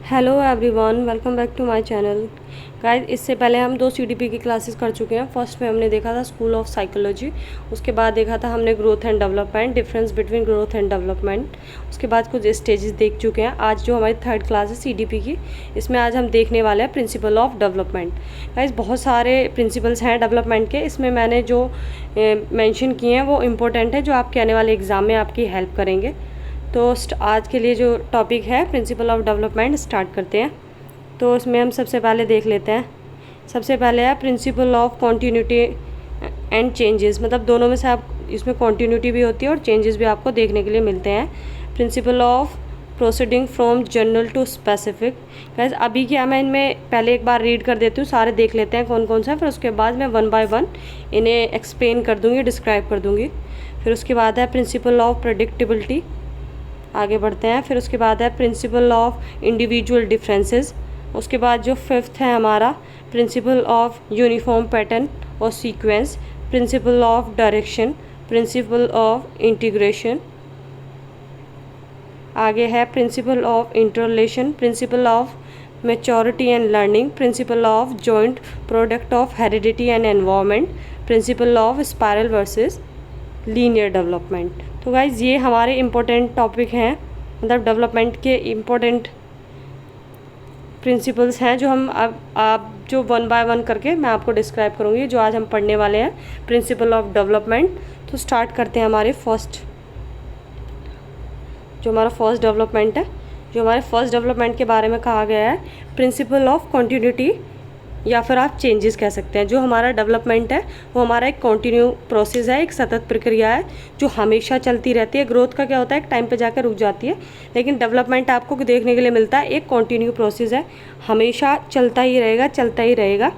Hello everyone, welcome back to my channel. Guys, इससे पहले हम 2 सीडीपी की क्लासेस कर चुके हैं। फर्स्ट में हमने देखा था स्कूल ऑफ साइकोलॉजी, उसके बाद देखा था हमने growth and development, difference between growth and development. उसके बाद कुछ स्टेजेस देख चुके हैं। आज जो हमारी थर्ड क्लास है सीडीपी की, इसमें आज हम देखने वाले हैं प्रिंसिपल ऑफ डेवलपमेंट। गाइस, बहुत सारे प्रिंसिपल्स हैं डेवलपमेंट के। इसमें मैंने जो मेंशन किए हैं वो इम्पोर्टेंट है, जो आपके आने वाले एग्ज़ाम में आपकी हेल्प करेंगे। तो आज के लिए जो टॉपिक है प्रिंसिपल ऑफ डेवलपमेंट, स्टार्ट करते हैं। तो इसमें हम सबसे पहले देख लेते हैं। सबसे पहले है principle of continuity and changes, मतलब दोनों में से आप इसमें कॉन्टीन्यूटी भी होती है और चेंजेस भी आपको देखने के लिए मिलते हैं। Principle of proceeding from general to specific. Guys, अभी क्या मैं इनमें पहले एक बार रीड कर देती हूँ, सारे देख लेते हैं कौन कौन सा है, फिर उसके बाद मैं 1 बाय 1 इन्हें एक्सप्लेन कर दूँगी, डिस्क्राइब कर दूँगी। फिर उसके बाद है प्रिंसिपल ऑफ प्रेडिक्टेबिलिटी, आगे बढ़ते हैं। फिर उसके बाद है प्रिंसिपल ऑफ इंडिविजुअल डिफरेंसेस। उसके बाद जो फिफ्थ है हमारा प्रिंसिपल ऑफ यूनिफॉर्म पैटर्न और sequence, principle of direction, principle of integration. आगे है principle of interrelation, principle of maturity and learning, principle of joint product of heredity and environment, principle of spiral versus linear development. तो guys, ये हमारे important topic हैं, मतलब development के important principles हैं, जो हम अब आप जो 1 बाय 1 करके मैं आपको डिस्क्राइब करूँगी, जो आज हम पढ़ने वाले हैं प्रिंसिपल ऑफ डेवलपमेंट। तो स्टार्ट करते हैं हमारे हमारा फर्स्ट डेवलपमेंट है। जो हमारे फर्स्ट डेवलपमेंट के बारे में कहा गया है प्रिंसिपल ऑफ कॉन्टीन्यूटी, या फिर आप चेंजेस कह सकते हैं। जो हमारा डेवलपमेंट है वो हमारा एक कंटिन्यू प्रोसेस है, एक सतत प्रक्रिया है जो हमेशा चलती रहती है। ग्रोथ का क्या होता है, एक टाइम पे जाकर रुक जाती है, लेकिन डेवलपमेंट आपको देखने के लिए मिलता है एक कंटिन्यू प्रोसेस है, हमेशा चलता ही रहेगा, चलता ही रहेगा।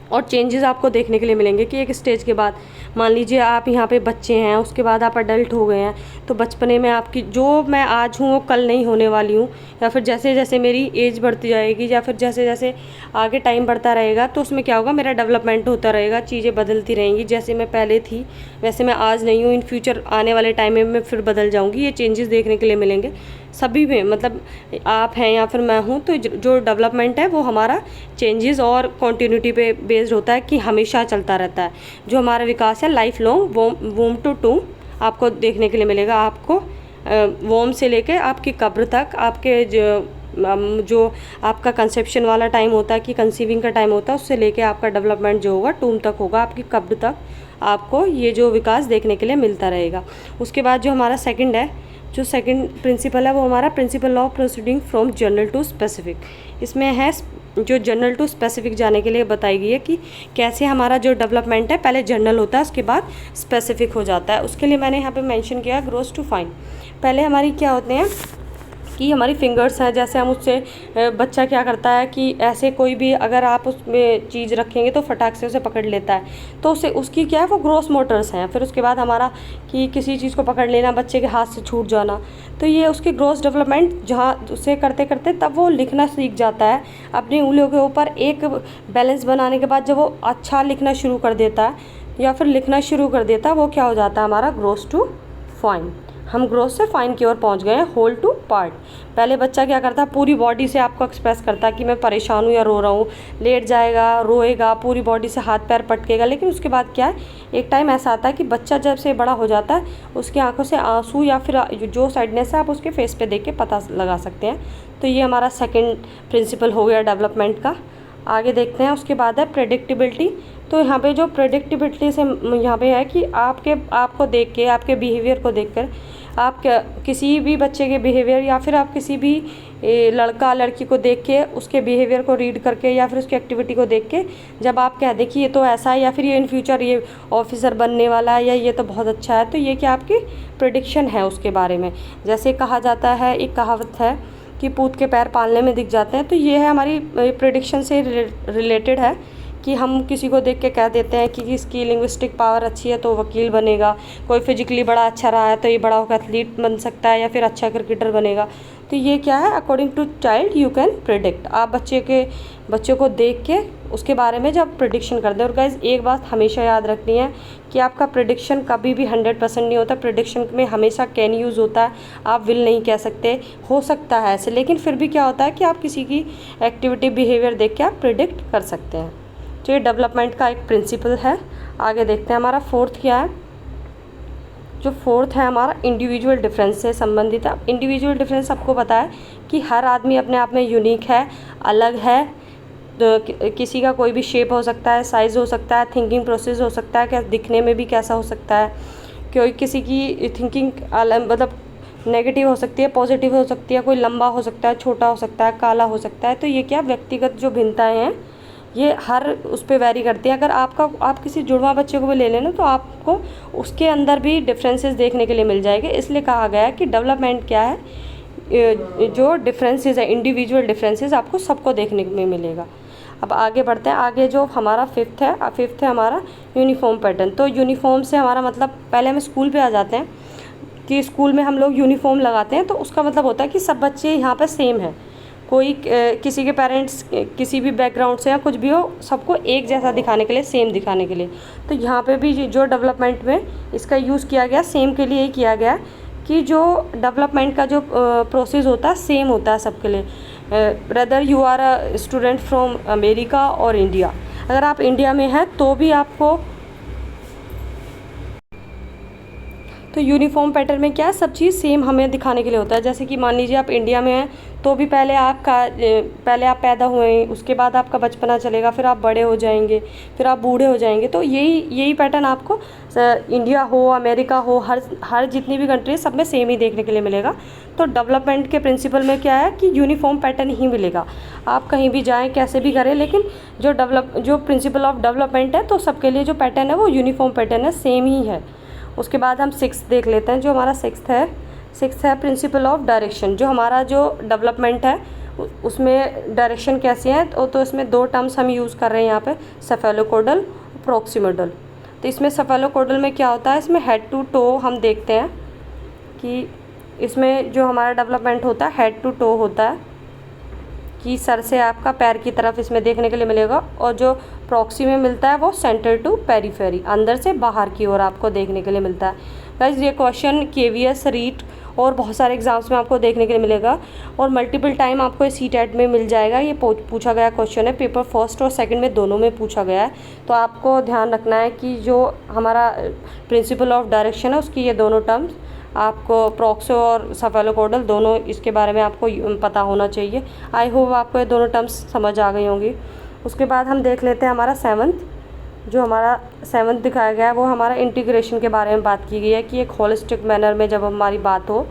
और चेंजेस आपको देखने के लिए मिलेंगे कि एक स्टेज के बाद, मान लीजिए आप यहाँ पे बच्चे हैं, उसके बाद आप अडल्ट हो गए हैं, तो बचपने में आपकी जो मैं आज हूँ वो कल नहीं होने वाली हूँ, या फिर जैसे जैसे मेरी एज बढ़ती जाएगी या फिर जैसे जैसे आगे टाइम बढ़ता रहेगा, तो उसमें क्या होगा, मेरा डेवलपमेंट होता रहेगा, चीज़ें बदलती रहेंगी। जैसे मैं पहले थी वैसे मैं आज नहीं हूँ, इन फ्यूचर आने वाले टाइम में मैं फिर बदल जाऊँगी। ये चेंजेस देखने के लिए मिलेंगे सभी में, मतलब आप हैं या फिर मैं हूँ, तो जो डेवलपमेंट है वो हमारा चेंजेस और कॉन्टीन्यूटी पे बेस्ड होता है कि हमेशा चलता रहता है। जो हमारा विकास है लाइफ लॉन्ग वोम टू टूम आपको देखने के लिए मिलेगा। आपको वोम से लेके आपकी कब्र तक, आपके जो आपका कंसेप्शन वाला टाइम होता है कि कंसीविंग का टाइम होता है, उससे लेके आपका डेवलपमेंट जो होगा टूम तक होगा, आपकी कब्र तक आपको ये जो विकास देखने के लिए मिलता रहेगा। उसके बाद जो हमारा सेकंड है, जो सेकंड प्रिंसिपल है वो हमारा principle of proceeding from general to specific. इसमें है जो जनरल टू स्पेसिफिक जाने के लिए बताई गई है कि कैसे हमारा जो डेवलपमेंट है पहले जनरल होता है, उसके बाद स्पेसिफिक हो जाता है। उसके लिए मैंने यहाँ पे मेंशन किया ग्रोस टू फाइन। पहले हमारी क्या होते हैं कि हमारी फिंगर्स हैं, जैसे हम उससे बच्चा क्या करता है कि ऐसे कोई भी अगर आप उसमें चीज़ रखेंगे तो फटाक से उसे पकड़ लेता है, तो उसे उसकी क्या है वो ग्रोस मोटर्स हैं। फिर उसके बाद हमारा कि किसी चीज़ को पकड़ लेना, बच्चे के हाथ से छूट जाना, तो ये उसकी ग्रोस डेवलपमेंट जहाँ उसे करते करते तब वो लिखना सीख जाता है। अपनी उंगलियों के ऊपर एक बैलेंस बनाने के बाद जब वो अच्छा लिखना शुरू कर देता है या फिर लिखना शुरू कर देता है, वो क्या हो जाता है हमारा ग्रोस टू फाइन। हम ग्रोस से फाइन की ओर पहुंच गए हैं, होल टू पार्ट। पहले बच्चा क्या करता है, पूरी बॉडी से आपको एक्सप्रेस करता है कि मैं परेशान हूँ या रो रहा हूँ, लेट जाएगा, रोएगा, पूरी बॉडी से हाथ पैर पटकेगा। लेकिन उसके बाद क्या है, एक टाइम ऐसा आता है कि बच्चा जब से बड़ा हो जाता है, उसकी आंखों से आंसू या फिर जो सैडनेस है आप उसके फेस पे देख के पता लगा सकते हैं। तो ये हमारा सेकेंड प्रिंसिपल हो गया डेवलपमेंट का। आगे देखते हैं, उसके बाद है प्रेडिक्टेबिलिटी। तो यहाँ पे जो प्रेडिक्टेबिलिटी से यहाँ पे है कि आपको देख के, आपके बिहेवियर को देखकर, आप किसी भी बच्चे के बिहेवियर या फिर आप किसी भी लड़का लड़की को देख के उसके बिहेवियर को रीड करके या फिर उसकी एक्टिविटी को देख के जब आप कह दें कि ये तो ऐसा है या फिर ये इन फ्यूचर ये ऑफिसर बनने वाला है या ये तो बहुत अच्छा है, तो ये क्या आपकी प्रेडिक्शन है उसके बारे में। जैसे कहा जाता है, एक कहावत है कि पूत के पैर पालने में दिख जाते हैं, तो ये है हमारी प्रेडिक्शन से रिलेटेड है कि हम किसी को देख के कह देते हैं कि इसकी लिंग्विस्टिक पावर अच्छी है तो वकील बनेगा, कोई फिजिकली बड़ा अच्छा रहा है तो ये बड़ा होकर एथलीट बन सकता है या फिर अच्छा क्रिकेटर बनेगा। तो ये क्या है, according to child you can predict. आप बच्चे को देख के उसके बारे में जब प्रिडिक्शन कर दें। और गाइज एक बात हमेशा याद रखनी है कि आपका प्रिडिक्शन कभी भी 100% नहीं होता। प्रिडिक्शन में हमेशा कैन यूज़ होता है, आप विल नहीं कह सकते। हो सकता है ऐसे, लेकिन फिर भी क्या होता है कि आप किसी की एक्टिविटी बिहेवियर देख के आप प्रिडिक्ट कर सकते हैं। तो ये डेवलपमेंट का एक प्रिंसिपल है। आगे देखते हैं हमारा फोर्थ क्या है। जो फोर्थ है हमारा इंडिविजुअल डिफरेंस से संबंधित है। इंडिविजुअल डिफरेंस सबको पता है कि हर आदमी अपने आप में यूनिक है, अलग है। तो किसी का कोई भी शेप हो सकता है, साइज़ हो सकता है, थिंकिंग प्रोसेस हो सकता है, क्या दिखने में भी कैसा हो सकता है। कोई किसी की थिंकिंग मतलब नेगेटिव हो सकती है, पॉजिटिव हो सकती है, कोई लंबा हो सकता है, छोटा हो सकता है, काला हो सकता है। तो ये क्या व्यक्तिगत जो भिन्नताएँ हैं ये हर उस पर वैरी करती है। अगर आप किसी जुड़वा बच्चे को भी ले लेना तो आपको उसके अंदर भी डिफरेंसेस देखने के लिए मिल जाएंगे। इसलिए कहा गया है कि डेवलपमेंट क्या है, जो डिफरेंसेस है, इंडिविजुअल डिफरेंसेस आपको सबको देखने में मिलेगा। अब आगे बढ़ते हैं। आगे जो हमारा फिफ्थ है हमारा यूनिफॉर्म पैटर्न। तो यूनिफॉर्म से हमारा मतलब, पहले हम स्कूल पे आ जाते हैं कि स्कूल में हम लोग यूनिफॉर्म लगाते हैं तो उसका मतलब होता है कि सब बच्चे यहाँ पर सेम हैं। कोई किसी के पेरेंट्स किसी भी बैकग्राउंड से या कुछ भी हो, सबको एक जैसा दिखाने के लिए, सेम दिखाने के लिए। तो यहाँ पे भी जो डेवलपमेंट में इसका यूज़ किया गया, सेम के लिए किया गया कि जो डेवलपमेंट का जो प्रोसेस होता है सेम होता है सबके लिए। Whether you are a student from America और इंडिया, अगर आप इंडिया में हैं तो भी आपको, तो यूनिफॉर्म पैटर्न में क्या है, सब चीज़ सेम हमें दिखाने के लिए होता है। जैसे कि मान लीजिए आप इंडिया में हैं तो भी पहले आप पैदा हुए, उसके बाद आपका बचपना चलेगा, फिर आप बड़े हो जाएंगे, फिर आप बूढ़े हो जाएंगे। तो यही पैटर्न आपको इंडिया हो, अमेरिका हो, हर जितनी भी कंट्री है सब में सेम ही देखने के लिए मिलेगा। तो डेवलपमेंट के प्रिंसिपल में क्या है कि यूनिफॉर्म पैटर्न ही मिलेगा। आप कहीं भी जाएँ, कैसे भी करें, लेकिन जो प्रिंसिपल ऑफ डेवलपमेंट है तो सबके लिए जो पैटर्न है वो यूनिफॉर्म पैटर्न है, सेम ही है। उसके बाद हम सिक्स देख लेते हैं। जो हमारा सिक्स्थ है प्रिंसिपल ऑफ डायरेक्शन। जो हमारा जो डेवलपमेंट है उसमें डायरेक्शन कैसे है, तो इसमें दो टर्म्स हम यूज़ कर रहे हैं यहाँ पे, सेफेलोकोडल, प्रॉक्सिमोडल। तो इसमें सेफेलोकोडल में क्या होता है, इसमें हेड टू टो हम देखते हैं कि इसमें जो हमारा डेवलपमेंट होता है हेड टू टो होता है, कि सर से आपका पैर की तरफ इसमें देखने के लिए मिलेगा। और जो प्रॉक्सी में मिलता है वो सेंटर टू पेरीफेरी, अंदर से बाहर की ओर आपको देखने के लिए मिलता है। गाइस ये क्वेश्चन केवीएस, रीट और बहुत सारे एग्जाम्स में आपको देखने के लिए मिलेगा और मल्टीपल टाइम आपको इस सीटेट में मिल जाएगा। ये पूछा गया क्वेश्चन है, पेपर फर्स्ट और सेकंड में दोनों में पूछा गया है। तो आपको ध्यान रखना है कि जो हमारा प्रिंसिपल ऑफ डायरेक्शन है उसकी ये दोनों टर्म्स आपको, प्रॉक्सो और सेफेलोकोडल, दोनों इसके बारे में आपको पता होना चाहिए। आई होप आपको ये दोनों टर्म्स समझ आ गई होंगी। उसके बाद हम देख लेते हैं हमारा जो हमारा सेवन्थ दिखाया गया है वो हमारा इंटीग्रेशन के बारे में बात की गई है कि एक होलिस्टिक मैनर में जब हमारी बात हो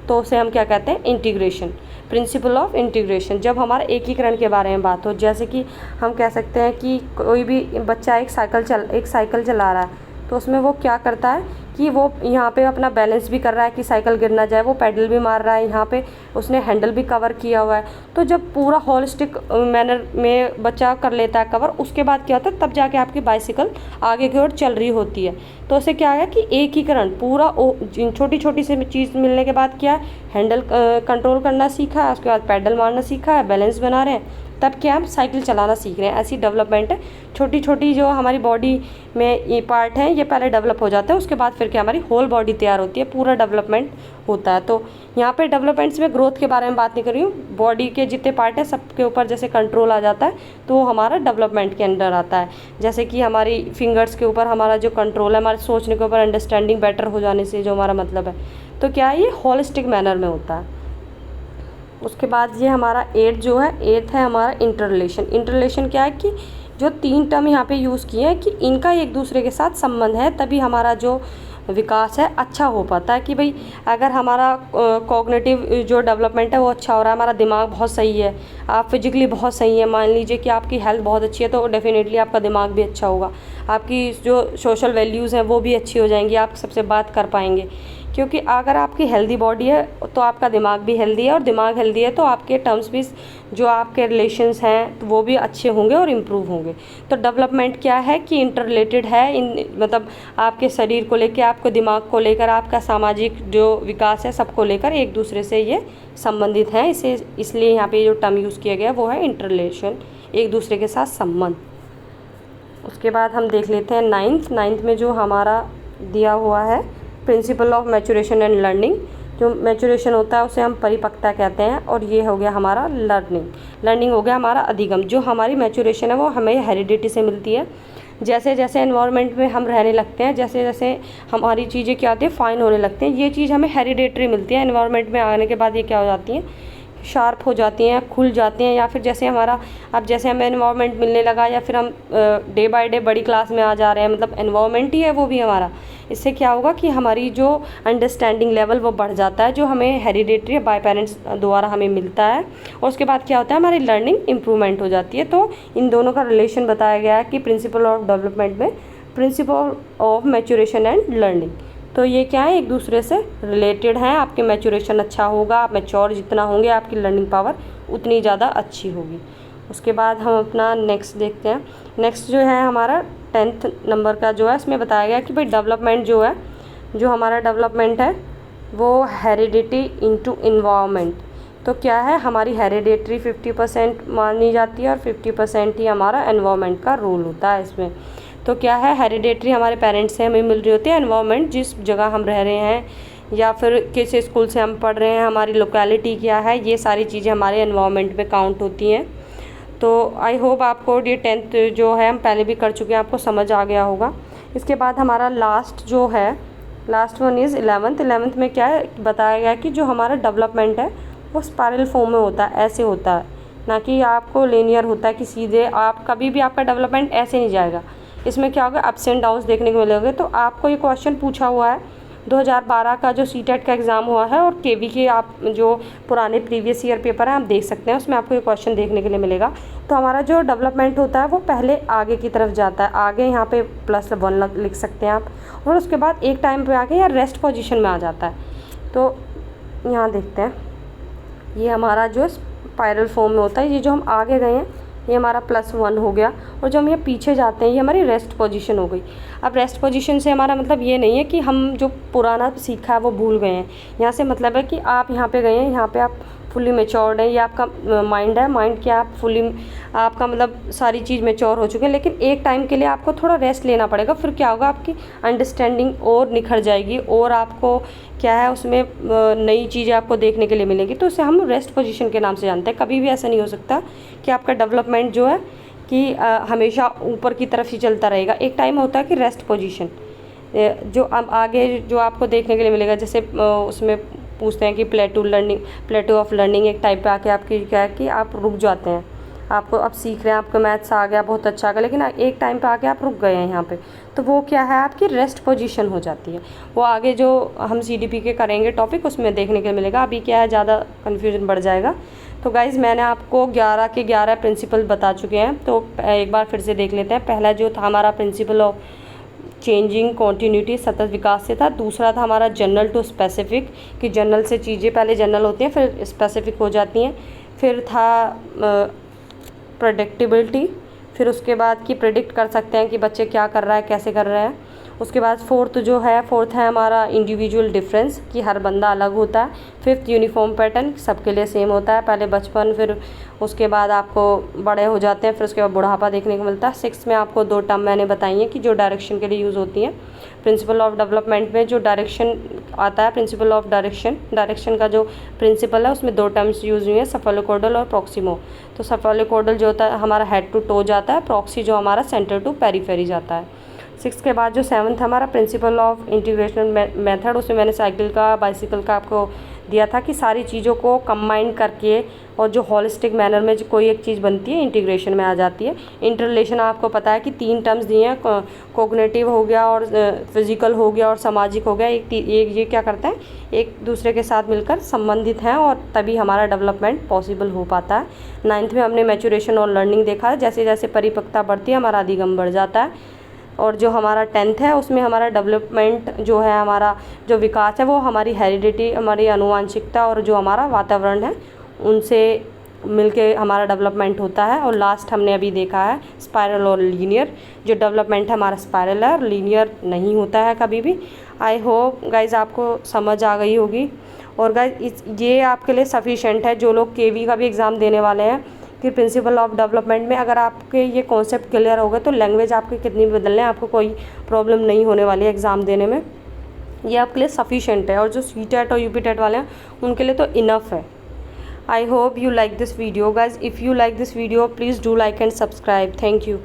तो उसे हम क्या कहते हैं, इंटीग्रेशन, प्रिंसिपल ऑफ इंटीग्रेशन। जब हमारा एकीकरण के बारे में बात हो, जैसे कि हम कह सकते हैं कि कोई भी बच्चा एक साइकिल चला रहा है तो उसमें वो क्या करता है कि वो यहाँ पे अपना बैलेंस भी कर रहा है कि साइकिल गिर ना जाए, वो पेडल भी मार रहा है, यहाँ पे उसने हैंडल भी कवर किया हुआ है। तो जब पूरा होलिस्टिक मैनर में बच्चा कर लेता है कवर, उसके बाद क्या होता है, तब जाके आपकी बाइसिकल आगे की ओर चल रही होती है। तो उसे क्या है कि एकीकरण, पूरा छोटी छोटी सी चीज़ मिलने के बाद क्या है, हैंडल कंट्रोल करना सीखा है, उसके बाद पैडल मारना सीखा है, बैलेंस बना रहे हैं, तब क्या हम साइकिल चलाना सीख रहे हैं। ऐसी डेवलपमेंट है। छोटी छोटी जो हमारी बॉडी में ये पार्ट हैं ये पहले डेवलप हो जाते हैं, उसके बाद फिर क्या हमारी होल बॉडी तैयार होती है, पूरा डेवलपमेंट होता है। तो यहाँ पे डेवलपमेंट्स में ग्रोथ के बारे में बात नहीं कर रही हूँ, बॉडी के जितने पार्ट हैं सबके ऊपर जैसे कंट्रोल आ जाता है तो वो हमारा डेवलपमेंट के अंडर आता है। जैसे कि हमारी फिंगर्स के ऊपर हमारा जो कंट्रोल है, हमारे सोचने के ऊपर अंडरस्टैंडिंग बेटर हो जाने से जो हमारा मतलब है, तो क्या है ये होलिस्टिक मैनर में होता है। उसके बाद ये हमारा एट्थ है हमारा इंटररिलेशन। इंटररिलेशन क्या है कि जो 3 टर्म यहाँ पे यूज़ किए हैं कि इनका एक दूसरे के साथ संबंध है, तभी हमारा जो विकास है अच्छा हो पाता है। कि भाई अगर हमारा कॉग्निटिव जो डेवलपमेंट है वो अच्छा हो रहा है, हमारा दिमाग बहुत सही है, आप फिजिकली बहुत सही है, मान लीजिए कि आपकी हेल्थ बहुत अच्छी है, तो डेफिनेटली आपका दिमाग भी अच्छा होगा, आपकी जो सोशल वैल्यूज़ हैं वो भी अच्छी हो जाएंगी, आप सबसे बात कर पाएंगे। क्योंकि अगर आपकी हेल्दी बॉडी है तो आपका दिमाग भी हेल्दी है, और दिमाग हेल्दी है तो आपके टर्म्स भी, जो आपके रिलेशंस हैं तो वो भी अच्छे होंगे और इम्प्रूव होंगे। तो डेवलपमेंट क्या है कि इंटर रिलेटेड है, इन मतलब आपके शरीर को लेकर, आपके दिमाग को लेकर, आपका सामाजिक जो विकास है सबको लेकर एक दूसरे से ये संबंधित हैं। इसे इसलिए यहाँ पे जो टर्म यूज़ किया गया वो है इंटर रिलेशन, एक दूसरे के साथ संबंध। उसके बाद हम देख लेते हैं नाइन्थ में जो हमारा दिया हुआ है principle of maturation and learning. जो मैचुरेशन होता है उसे हम परिपक्वता कहते हैं, और ये हो गया हमारा लर्निंग हो गया हमारा अधिगम। जो हमारी मैचुरेशन है वो हमें हेरिडिटी से मिलती है। जैसे जैसे एनवायरनमेंट में हम रहने लगते हैं, जैसे जैसे हमारी चीज़ें क्या होती है फाइन होने लगते हैं, ये चीज़ हमें हेरिडेटरी मिलती है। एनवायरनमेंट में आने के बाद ये क्या हो जाती हैं, शार्प हो जाती हैं, खुल जाती हैं, या फिर जैसे हमारा अब जैसे हमें एनवायरनमेंट मिलने लगा, या फिर हम डे बाय डे बड़ी क्लास में आ जा रहे हैं, मतलब एनवायरनमेंट ही है वो भी हमारा। इससे क्या होगा कि हमारी जो अंडरस्टैंडिंग लेवल वो बढ़ जाता है, जो हमें हेरिडेटरी बाय पेरेंट्स द्वारा हमें मिलता है। और उसके बाद क्या होता है, हमारी लर्निंग इम्प्रूवमेंट हो जाती है। तो इन दोनों का रिलेशन बताया गया है कि प्रिंसिपल ऑफ डेवलपमेंट में principle of maturation and learning. तो ये क्या है, एक दूसरे से रिलेटेड हैं। आपके मैचुरेशन अच्छा होगा, आप मैच्योर जितना होंगे आपकी लर्निंग पावर उतनी ज़्यादा अच्छी होगी। उसके बाद हम अपना नेक्स्ट देखते हैं। नेक्स्ट जो है हमारा 10th नंबर का जो है, इसमें बताया गया कि भाई डेवलपमेंट जो है, जो हमारा डेवलपमेंट है वो हेरिडिटी इनटू इन्वायरमेंट। तो क्या है, हमारी हेरिडेटरी 50% मानी जाती है और 50% ही हमारा एनवायरनमेंट का रोल होता है इसमें। तो क्या है, हेरिडेटरी हमारे पेरेंट्स से हमें मिल रही होती है, एनवायरनमेंट जिस जगह हम रह रहे हैं या फिर किस स्कूल से हम पढ़ रहे हैं, हमारी लोकेलिटी क्या है, ये सारी चीज़ें हमारे एनवायरनमेंट में काउंट होती हैं। तो आई होप आपको ये 10th जो है हम पहले भी कर चुके हैं, आपको समझ आ गया होगा। इसके बाद हमारा लास्ट जो है, लास्ट वन इज़ 11th में क्या है बताया गया कि जो हमारा डेवलपमेंट है वो स्पाइरल फॉर्म में होता है, ऐसे होता है, ना कि आपको लीनियर होता है कि सीधे आप कभी भी आपका डेवलपमेंट ऐसे नहीं जाएगा। इसमें क्या होगा, अप्स एंड डाउन्स देखने को मिलेंगे। तो आपको ये क्वेश्चन पूछा हुआ है 2012 का जो सीटेट का एग्ज़ाम हुआ है, और केवी के आप जो पुराने प्रीवियस ईयर पेपर हैं आप देख सकते हैं, उसमें आपको ये क्वेश्चन देखने के लिए मिलेगा। तो हमारा जो डेवलपमेंट होता है वो पहले आगे की तरफ जाता है, आगे यहाँ पे +1 लिख सकते हैं आप, और उसके बाद एक टाइम पे आके यहाँ रेस्ट पोजीशन में आ जाता है। तो यहाँ देखते हैं, ये हमारा जो स्पाइरल फॉर्म में होता है, ये जो हम आगे गए हैं ये हमारा +1 हो गया, और जो हम ये पीछे जाते हैं ये हमारी रेस्ट पोजीशन हो गई। अब रेस्ट पोजीशन से हमारा मतलब ये नहीं है कि हम जो पुराना सीखा है वो भूल गए हैं। यहाँ से मतलब है कि आप यहाँ पे गए हैं, यहाँ पे आप फुली मेच्योर्ड है, ये आपका माइंड है, माइंड क्या आप फुली, आपका मतलब सारी चीज़ मेच्योर हो चुके हैं, लेकिन एक टाइम के लिए आपको थोड़ा रेस्ट लेना पड़ेगा। फिर क्या होगा, आपकी अंडरस्टैंडिंग और निखर जाएगी, और आपको क्या है उसमें नई चीज़ें आपको देखने के लिए मिलेंगी। तो उसे हम रेस्ट पोजीशन के नाम से जानते हैं। कभी भी ऐसा नहीं हो सकता कि आपका डेवलपमेंट जो है कि हमेशा ऊपर की तरफ ही चलता रहेगा। एक टाइम होता है कि रेस्ट पोजीशन, जो अब आगे जो आपको देखने के लिए मिलेगा, जैसे उसमें पूछते हैं कि प्लेटू ऑफ लर्निंग एक टाइप पे आके आपकी क्या है कि आप रुक जाते हैं। आपको अब सीख रहे हैं, आपको मैथ्स आ गया, बहुत अच्छा आ गया, लेकिन एक टाइम पे आके आप रुक गए हैं यहाँ पे, तो वो क्या है आपकी रेस्ट पोजीशन हो जाती है। वो आगे जो हम CDP के करेंगे टॉपिक उसमें देखने के लिए मिलेगा। अभी क्या है, ज़्यादा कन्फ्यूजन बढ़ जाएगा। तो गाइज़ मैंने आपको 11 के 11 प्रिंसिपल बता चुके हैं, तो एक बार फिर से देख लेते हैं। पहला जो था हमारा प्रिंसिपल ऑफ चेंजिंग कॉन्टीन्यूटी, सतत विकास से था। दूसरा था हमारा जनरल टू स्पेसिफिक, कि जनरल से चीज़ें पहले जनरल होती हैं फिर स्पेसिफिक हो जाती हैं। फिर था प्रेडिक्टेबिलिटी, फिर उसके बाद कि प्रेडिक्ट कर सकते हैं कि बच्चे क्या कर रहा है, कैसे कर रहे हैं। उसके बाद फोर्थ है हमारा इंडिविजुअल डिफरेंस, कि हर बंदा अलग होता है। फिफ्थ यूनिफॉर्म पैटर्न, सबके लिए सेम होता है, पहले बचपन, फिर उसके बाद आपको बड़े हो जाते हैं, फिर उसके बाद बुढ़ापा देखने को मिलता है। सिक्स में आपको 2 टर्म मैंने बताई हैं कि जो डायरेक्शन के लिए यूज़ होती हैं। प्रिंसिपल ऑफ डेवलपमेंट में जो डायरेक्शन आता है, प्रिंसिपल ऑफ डायरेक्शन का जो प्रिंसिपल है उसमें 2 टर्म्स यूज़ हुई हैं, सेफेलोकॉर्डल और प्रॉक्सिमो। तो सेफेलोकॉर्डल जो होता है हमारा हेड टू टो जाता है, प्रॉक्सी जो हमारा सेंटर टू पेरीफेरी जाता है। 6 के बाद जो 7th हमारा प्रिंसिपल ऑफ इंटीग्रेशन मेथड, उसमें मैंने साइकिल का, बाइसिकल का आपको दिया था कि सारी चीज़ों को कंबाइन करके और जो हॉलिस्टिक मैनर में जो कोई एक चीज़ बनती है इंटीग्रेशन में आ जाती है। इंटररिलेशन आपको पता है कि 3 टर्म्स दिए हैं, कोग्निटिव हो गया और फिजिकल हो गया और सामाजिक हो गया। एक ये क्या करता है, एक दूसरे के साथ मिलकर संबंधित हैं, और तभी हमारा डेवलपमेंट पॉसिबल हो पाता है। 9th में हमने मैचुरेशन और लर्निंग देखा है, जैसे जैसे परिपक्वता बढ़ती है हमारा अधिगम बढ़ जाता है। और जो हमारा 10th है उसमें हमारा डेवलपमेंट जो है, हमारा जो विकास है वो हमारी हेरिडिटी, हमारी आनुवांशिकता और जो हमारा वातावरण है उनसे मिलके हमारा डेवलपमेंट होता है। और लास्ट हमने अभी देखा है स्पाइरल और लीनियर। जो डेवलपमेंट है हमारा स्पाइरल है और लीनियर नहीं होता है कभी भी। आई होप गाइज आपको समझ आ गई होगी। और गाइज ये आपके लिए सफिशेंट है जो लोग केवी का भी एग्ज़ाम देने वाले हैं कि प्रिंसिपल ऑफ डेवलपमेंट में अगर आपके ये कॉन्सेप्ट क्लियर हो गए तो लैंग्वेज आपके कितनी भी बदलने आपको कोई प्रॉब्लम नहीं होने वाली है एग्ज़ाम देने में। ये आपके लिए सफिशेंट है। और जो CTET और UP-TET वाले हैं उनके लिए तो इनफ है। I hope you like this video guys. If you like this video, please do like and subscribe. Thank you.